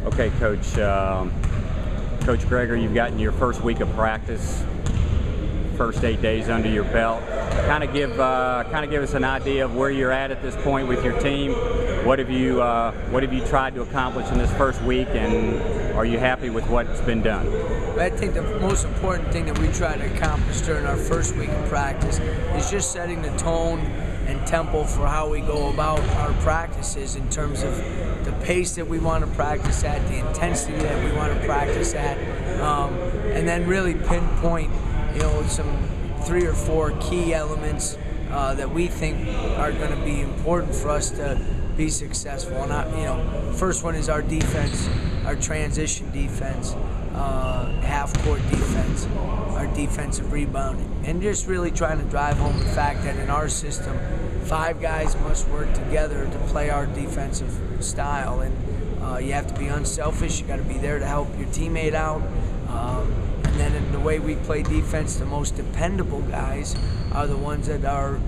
Okay, Coach. Coach Gregory, you've gotten your first week of practice, first 8 days under your belt. Kind of give us an idea of where you're at this point with your team. What have you tried to accomplish in this first week, and are you happy with what's been done? I think the most important thing that we try to accomplish during our first week of practice is just setting the tone and tempo for how we go about our practices in terms of the pace that we want to practice at, the intensity that we want to practice at, and then really pinpoint, some 3 or 4 key elements that we think are going to be important for us to be successful. And first one is our defense, our transition defense, half-court defense, our defensive rebounding, and just really trying to drive home the fact that in our system, 5 guys must work together to play our defensive style, and you have to be unselfish. You got to be there to help your teammate out, and then in the way we play defense, the most dependable guys are the ones that are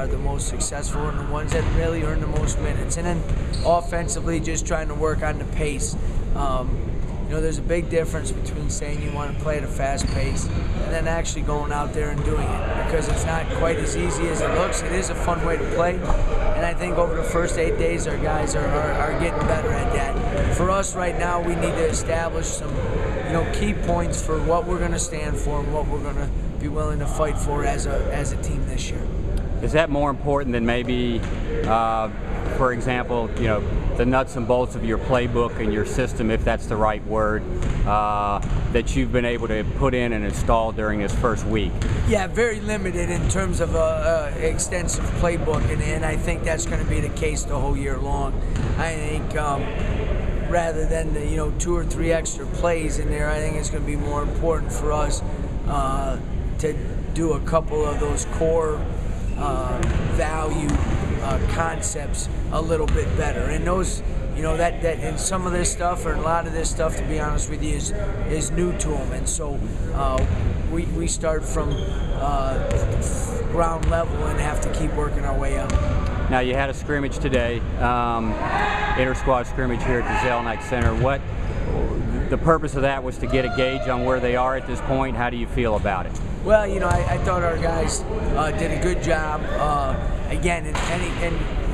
the most successful and the ones that really earn the most minutes. And then offensively, just trying to work on the pace. There's a big difference between saying you want to play at a fast pace and then actually going out there and doing it, because it's not quite as easy as it looks. It is a fun way to play, and I think over the first 8 days our guys are getting better at that. For us right now, we need to establish some key points for what we're going to stand for and what we're going to be willing to fight for as a team this year. Is that more important than maybe, for example, the nuts and bolts of your playbook and your system, if that's the right word, that you've been able to put in and install during this first week? Yeah, very limited in terms of extensive playbook, and I think that's going to be the case the whole year long. I think rather than the 2 or 3 extra plays in there, I think it's going to be more important for us to do a couple of those core value concepts a little bit better, and those, that and some of this stuff, or a lot of this stuff, to be honest with you, is new to them, and so we start from ground level and have to keep working our way up. Now, you had a scrimmage today, inter-squad scrimmage here at the Zell Center. What the purpose of that was to get a gauge on where they are at this point. How do you feel about it? Well, I thought our guys did a good job. Again,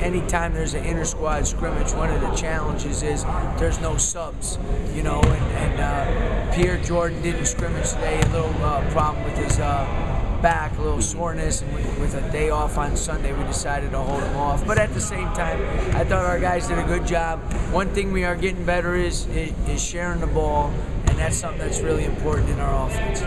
any time there's an inter-squad scrimmage, one of the challenges is there's no subs, and Pierre Jordan didn't scrimmage today. A little problem with his back, a little soreness, and with a day off on Sunday, we decided to hold him off. But at the same time, I thought our guys did a good job. One thing we are getting better is sharing the ball, and that's something that's really important in our offense.